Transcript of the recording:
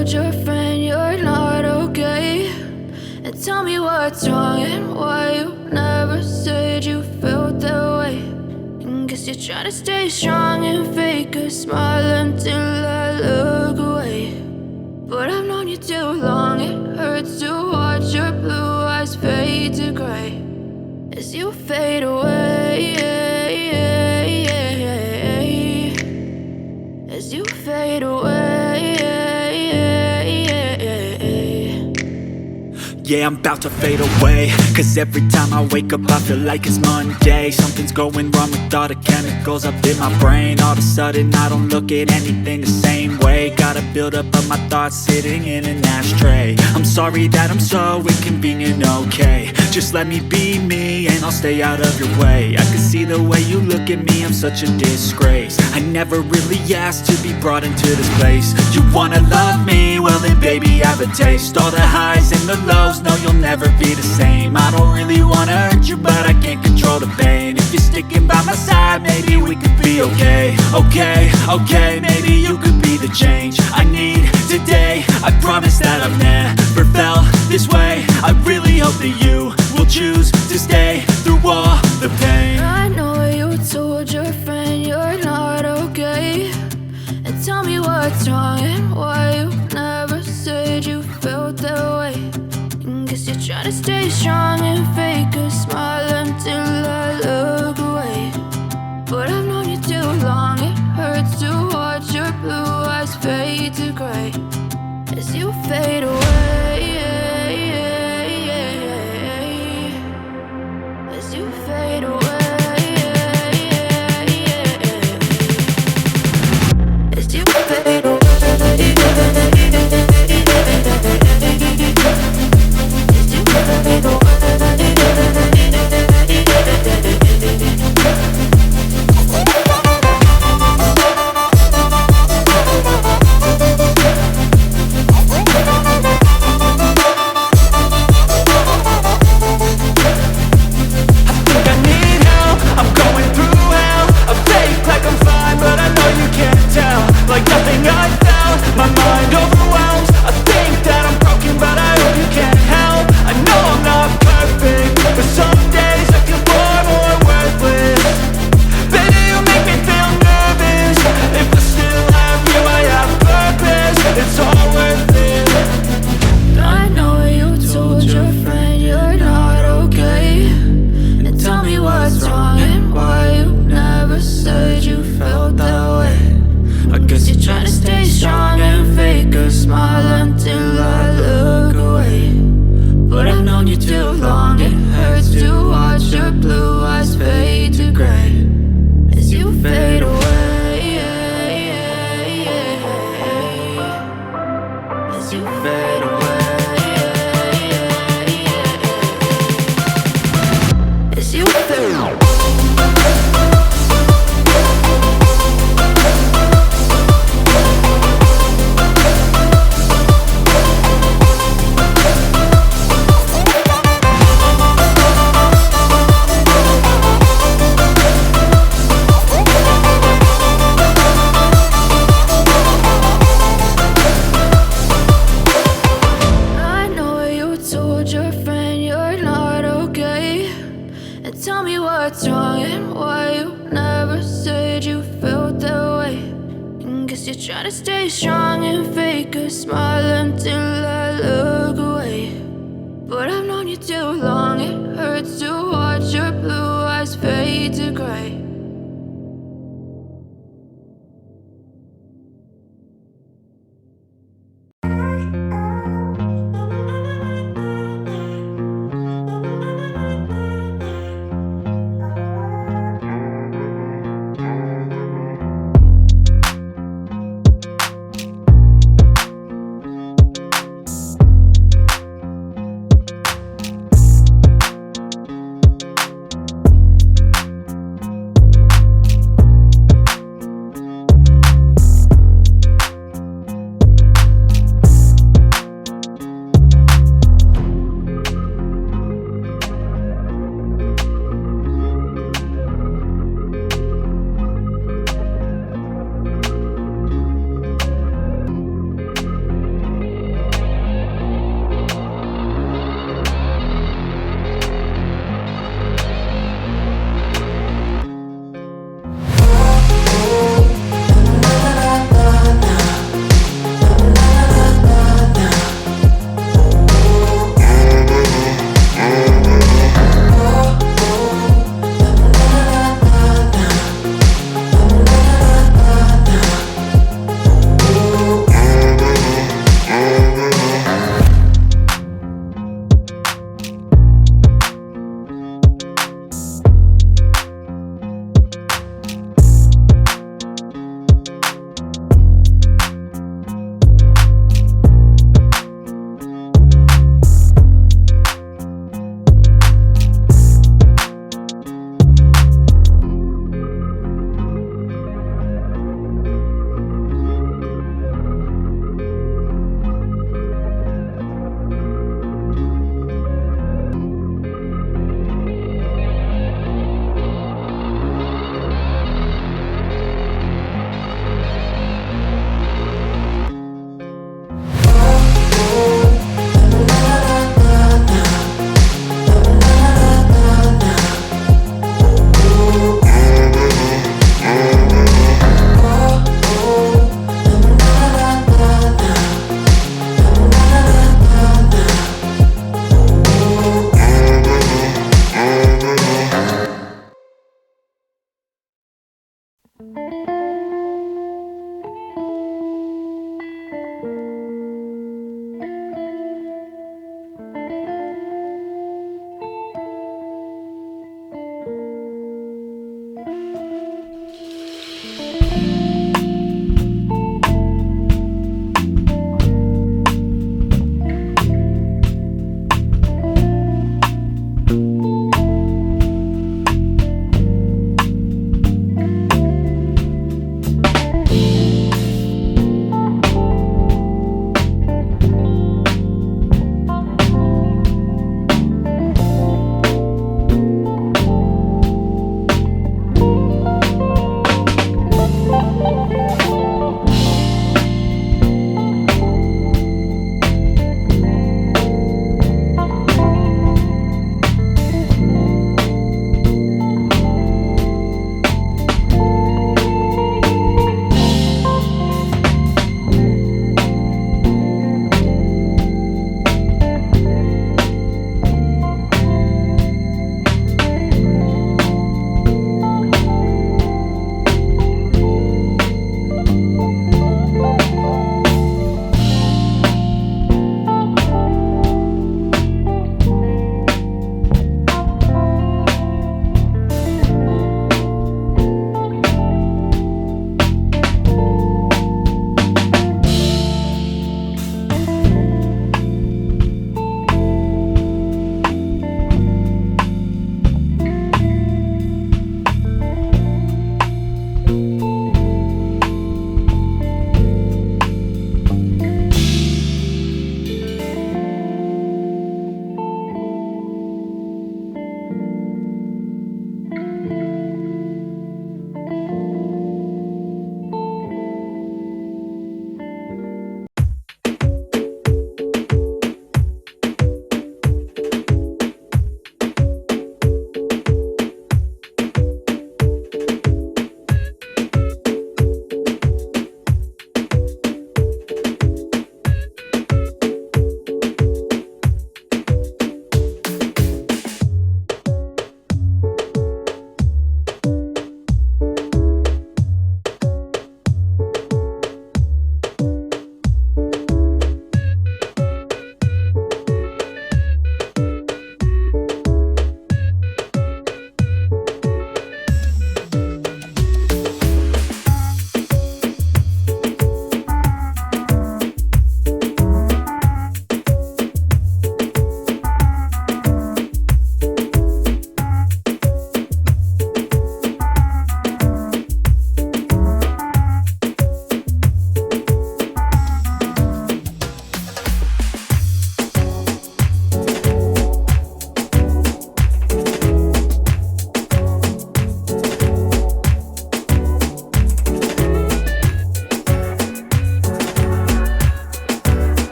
told your friend you're not okay, and tell me what's wrong and why you never said you felt that way. And guess you're trying to stay strong and fake a smile until I look away. But I've known you too long, it hurts to watch your blue eyes fade to gray as you fade away, as you fade away. Yeah, I'm about to fade away, cause every time I wake up I feel like it's Monday. Something's going wrong with all the chemicals up in my brain. All of a sudden I don't look at anything the same way. Got a build up of my thoughts sitting in an ashtray. I'm sorry that I'm so inconvenient, okay. Just let me be me and I'll stay out of your way. I can see the way you look at me, I'm such a disgrace. I never really asked to be brought into this place. You wanna love me? Well then baby, have a taste. All the highs and the lows, no, you'll never be the same. I don't really wanna hurt you, but I can't control the pain. If you're sticking by my side, maybe we could be okay. Okay, maybe you could be the change I need today. I promise that I've never felt this way. I really hope that you will choose to stay through all the pain. I know you told your friend you're not okay, and tell me what's wrong and why you never said you felt that way. And guess you're trying to stay strong and fake a smile until I look away. But I've known you too long, it hurts to watch your blue eyes fade to gray as you fade away, as you fade away. As you fade away, as you fade away. Like nothing I found, my mind overwhelms. I think that I'm broken, but I hope you can't help. I know I'm not perfect, but some days I feel far more worthless. Baby, you make me feel nervous. If I still have you, I have purpose. It's all worth it. I know you told your friend you're not okay, and tell me what's wrong and why you never said you felt that way. I guess you're trying to stay strong and fake a smile until I look away. But I've known you too long, it hurts to watch your blue eyes fade to gray as you fade away, as you fade away, as you fade away. Your friend you're not okay, and tell me what's wrong and why you never said you felt that way. And guess you're trying to stay strong and fake a smile until I look away. But I've known you too long, it hurts to watch your blue eyes fade to gray